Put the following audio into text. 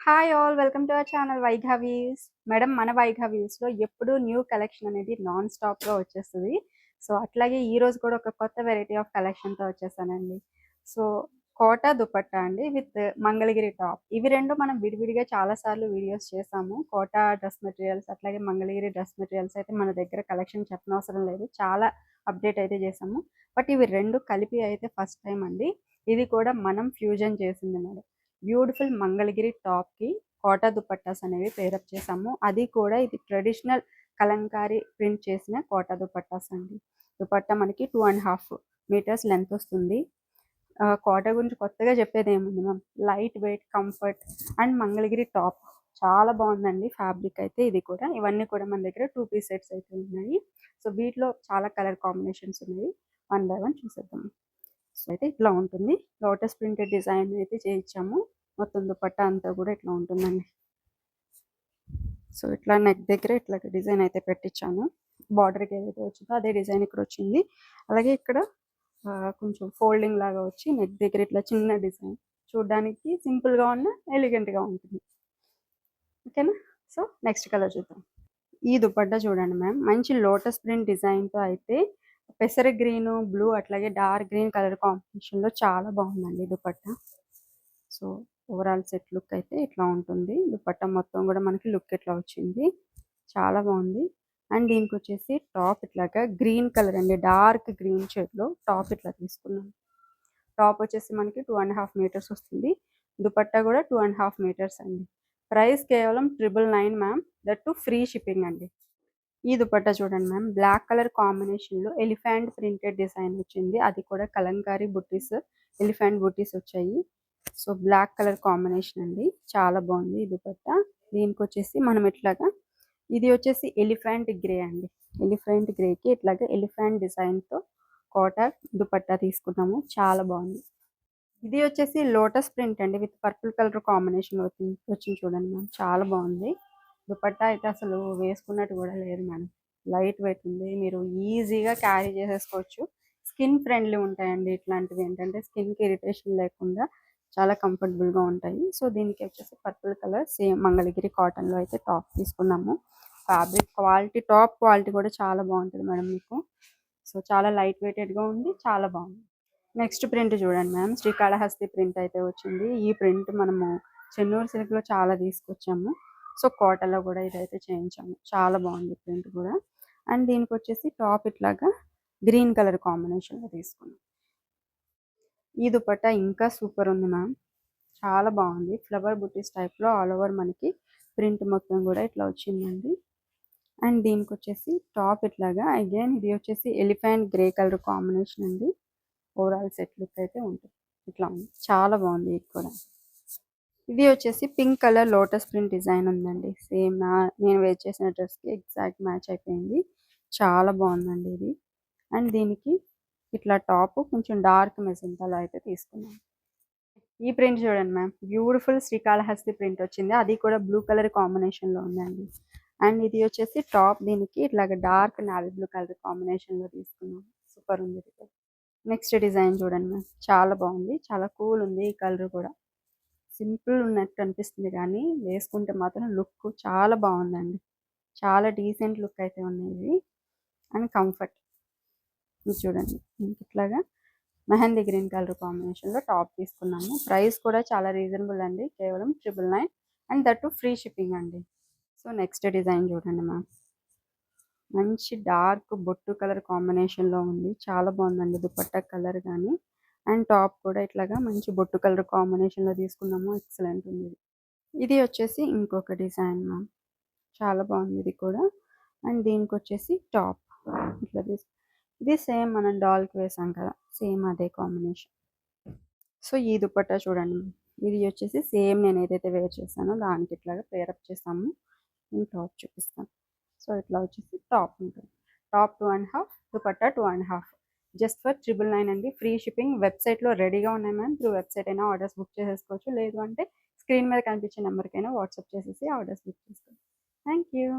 Hi all welcome to our channel వైఘా views. Madam మన వైఘా వ్యూస్లో ఎప్పుడూ న్యూ కలెక్షన్ అనేది నాన్ స్టాప్గా వచ్చేస్తుంది. సో అట్లాగే ఈ రోజు కూడా ఒక కొత్త వెరైటీ ఆఫ్ కలెక్షన్తో వచ్చేసానండి. సో కోటా దుపట్టా అండి విత్ మంగళగిరి టాప్. ఇవి రెండు మనం విడివిడిగా చాలాసార్లు వీడియోస్ చేసాము. కోటా డ్రెస్ మెటీరియల్స్ అట్లాగే మంగళగిరి డ్రెస్ మెటీరియల్స్ అయితే మన దగ్గర కలెక్షన్ చెప్పనవసరం లేదు, చాలా అప్డేట్ అయితే చేసాము. బట్ ఇవి రెండు కలిపి అయితే ఫస్ట్ టైం అండి. ఇది కూడా మనం ఫ్యూజన్ చేసింది మేడం. బ్యూటిఫుల్ మంగళగిరి టాప్కి కోటా దుపట్టాస్ అనేవి పేరప్ చేసాము. అది కూడా ఇది ట్రెడిషనల్ కలంకారీ ప్రింట్ చేసిన కోటా దుపట్టాస్ అండి. దుపట్టా మనకి 2.5 మీటర్స్ లెంత్ వస్తుంది. కోటా గురించి కొత్తగా చెప్పేది ఏముంది ma'am, light weight, comfort and Mangalagiri top చాలా బాగుందండి. ఫ్యాబ్రిక్ అయితే ఇది కూడా, ఇవన్నీ కూడా మన దగ్గర 2 పీస్ సెట్స్ అయితే ఉన్నాయి. సో వీటిలో చాలా కలర్ కాంబినేషన్స్ ఉన్నాయి. 1 బై 1 చూసేద్దాం. సో అయితే ఇట్లా ఉంటుంది. లోటస్ ప్రింటెడ్ డిజైన్ అయితే చేయించాము. మొత్తం దుపట్టా అంతా కూడా ఇట్లా ఉంటుందండి. సో ఇట్లా నెక్ దగ్గర ఇట్లా డిజైన్ అయితే పెట్టించాను. బార్డర్కి ఏదైతే వచ్చిందో అదే డిజైన్ ఇక్కడ వచ్చింది. అలాగే ఇక్కడ కొంచెం ఫోల్డింగ్ లాగా వచ్చి నెక్ దగ్గర ఇట్లా చిన్న డిజైన్, చూడడానికి సింపుల్గా ఉన్న ఎలిగెంట్గా ఉంటుంది. ఓకేనా. సో నెక్స్ట్ కలర్ చూద్దాం. ఈ దుపట్టా చూడండి మ్యామ్, మంచి లోటస్ ప్రింట్ డిజైన్తో అయితే పెసర గ్రీన్, బ్లూ అట్లాగే డార్క్ గ్రీన్ కలర్ కాంబినేషన్లో చాలా బాగుందండి dupatta. So overall set look అయితే ఇట్లా ఉంటుంది. దుపట్టా మొత్తం కూడా మనకి లుక్ ఇట్లా వచ్చింది, చాలా బాగుంది. అండ్ దీనికి వచ్చేసి టాప్ ఇట్లాగా గ్రీన్ కలర్ అండి, డార్క్ గ్రీన్ షేడ్లో టాప్ ఇట్లా తీసుకున్నాం. టాప్ వచ్చేసి మనకి 2.5 మీటర్స్ వస్తుంది. దుపట్టా కూడా 2.5 మీటర్స్ అండి. ప్రైస్ కేవలం 999 ma'am, that to free shipping అండి. ఈ దుపట్టా చూడండి మ్యామ్, బ్లాక్ కలర్ కాంబినేషన్లో ఎలిఫెంట్ ప్రింటెడ్ డిజైన్ వచ్చింది. అది కూడా కలంకారీ బుట్టీస్, ఎలిఫెంట్ బుట్టీస్ వచ్చాయి. సో బ్లాక్ కలర్ కాంబినేషన్ అండి, చాలా బాగుంది ఈ దుపట్టా. దీనికి వచ్చేసి మనం ఇట్లాగా, ఇది వచ్చేసి ఎలిఫెంట్ గ్రే అండి. ఎలిఫెంట్ గ్రేకి ఇట్లాగా ఎలిఫెంట్ డిజైన్తో కోటా దుపట్టా తీసుకున్నాము, చాలా బాగుంది. ఇది వచ్చేసి లోటస్ ప్రింట్ అండి విత్ పర్పుల్ కలర్ కాంబినేషన్ వచ్చింది చూడండి మ్యామ్, చాలా బాగుంది. దుపట్టా అయితే అసలు వేసుకున్నట్టు కూడా లేదు మేడం, లైట్ వెయిట్ ఉంది, మీరు ఈజీగా క్యారీ చేసేసుకోవచ్చు. స్కిన్ ఫ్రెండ్లీ ఉంటాయండి ఇట్లాంటివి, ఏంటంటే స్కిన్కి ఇరిటేషన్ లేకుండా చాలా కంఫర్టబుల్గా ఉంటాయి. సో దీనికి వచ్చేసి పర్పుల్ కలర్ సేమ్ మంగళగిరి కాటన్లో అయితే టాప్ తీసుకున్నాము. ఫ్యాబ్రిక్ క్వాలిటీ, టాప్ క్వాలిటీ కూడా చాలా బాగుంటుంది మేడం మీకు. సో చాలా లైట్ వెయిటెడ్గా ఉంది, చాలా బాగుంది. నెక్స్ట్ ప్రింట్ చూడండి మ్యామ్, శ్రీకాళహస్తి ప్రింట్ అయితే వచ్చింది. ఈ ప్రింట్ మనము చెన్నూరు సిల్క్లో చాలా తీసుకొచ్చాము. సో కోటలో కూడా ఇదైతే చేయించాము, చాలా బాగుంది ప్రింట్ కూడా. అండ్ దీనికి వచ్చేసి టాప్ ఇట్లాగా గ్రీన్ కలర్ కాంబినేషన్లో తీసుకున్నాం. ఈ దుపట్టా ఇంకా సూపర్ ఉంది మ్యామ్, చాలా బాగుంది. ఫ్లవర్ బుటీస్ టైప్లో ఆల్ ఓవర్ మనకి ప్రింట్ మొత్తం కూడా ఇట్లా వచ్చిందండి. అండ్ దీనికి వచ్చేసి టాప్ ఇట్లాగా అగైన్ ఇది వచ్చేసి ఎలిఫెంట్ గ్రే కలర్ కాంబినేషన్ అండి. ఓవరాల్ సెట్ లుక్ అయితే ఉంటుంది, ఇట్లా ఉంది, చాలా బాగుంది ఇది కూడా. ఇది వచ్చేసి pink colour lotus print design ఉందండి. సేమ్ నేను వేర్ చేసిన డ్రెస్కి ఎగ్జాక్ట్ మ్యాచ్ అయిపోయింది, చాలా బాగుందండి ఇది. అండ్ దీనికి ఇట్లా టాప్ కొంచెం డార్క్ మెజెంటాలో అయితే తీసుకున్నాను. ఈ ప్రింట్ చూడండి మ్యామ్, బ్యూటిఫుల్ శ్రీకాళహస్తి ప్రింట్ వచ్చింది, అది కూడా బ్లూ కలర్ కాంబినేషన్లో ఉందండి. అండ్ ఇది వచ్చేసి టాప్, దీనికి ఇట్లాగ డార్క్ నావీ బ్లూ కలర్ కాంబినేషన్లో తీసుకున్నాం, సూపర్ ఉంది ఇది. నెక్స్ట్ డిజైన్ చూడండి మ్యామ్, చాలా బాగుంది, చాలా కూల్ ఉంది. ఈ కలర్ కూడా సింపుల్ ఉన్నట్టు అనిపిస్తుంది కానీ వేసుకుంటే మాత్రం లుక్ చాలా బాగుందండి, చాలా డీసెంట్ లుక్ అయితే ఉన్నాయి. అండ్ కంఫర్ట్ ఇది చూడండి, ఇట్లాగా మెహందీ గ్రీన్ కలర్ కాంబినేషన్లో టాప్ తీసుకున్నాము. ప్రైస్ కూడా చాలా రీజనబుల్ అండి, కేవలం 999 అండ్ దట్ ఫ్రీ షిప్పింగ్ అండి. సో నెక్స్ట్ డిజైన్ చూడండి మ్యామ్, మంచి డార్క్ బొట్టు కలర్ కాంబినేషన్లో ఉంది, చాలా బాగుందండి దుపట్టా కలర్ కానీ. అండ్ టాప్ కూడా ఇట్లాగా మంచి బొట్టు కలర్ కాంబినేషన్లో తీసుకున్నాము, ఎక్సలెంట్ ఉంది. ఇది వచ్చేసి ఇంకొక డిజైన్ మ్యామ్, చాలా బాగుంది ఇది కూడా. అండ్ దీనికి వచ్చేసి టాప్ ఇట్లా ఇది సేమ్ మనం డాల్కి వేసాం కదా, సేమ్ అదే కాంబినేషన్. సో ఈ దుపట్టా చూడండి, ఇది వచ్చేసి సేమ్ నేను ఏదైతే వేర్ చేశానో దానికి ఇట్లాగా పేరప్ చేసాము. నేను టాప్ చూపిస్తాను. సో ఇట్లా వచ్చేసి టాప్ ఉంటుంది, టాప్ 2.5, దుపట్టా 2.5, జస్ట్ ఫర్ 999 అండి. Free shipping. వెబ్సైట్లో రెడీగా ఉన్నాయి మ్యామ్, త్రూ వెబ్సైట్ అయినా ఆర్డర్స్ బుక్ చేసేసుకోవచ్చు, లేదు అంటే స్క్రీన్ మీద కనిపించే నెంబర్కైనా వాట్సాప్ చేసేసి ఆర్డర్స్ బుక్ చేసుకోవచ్చు. Thank you.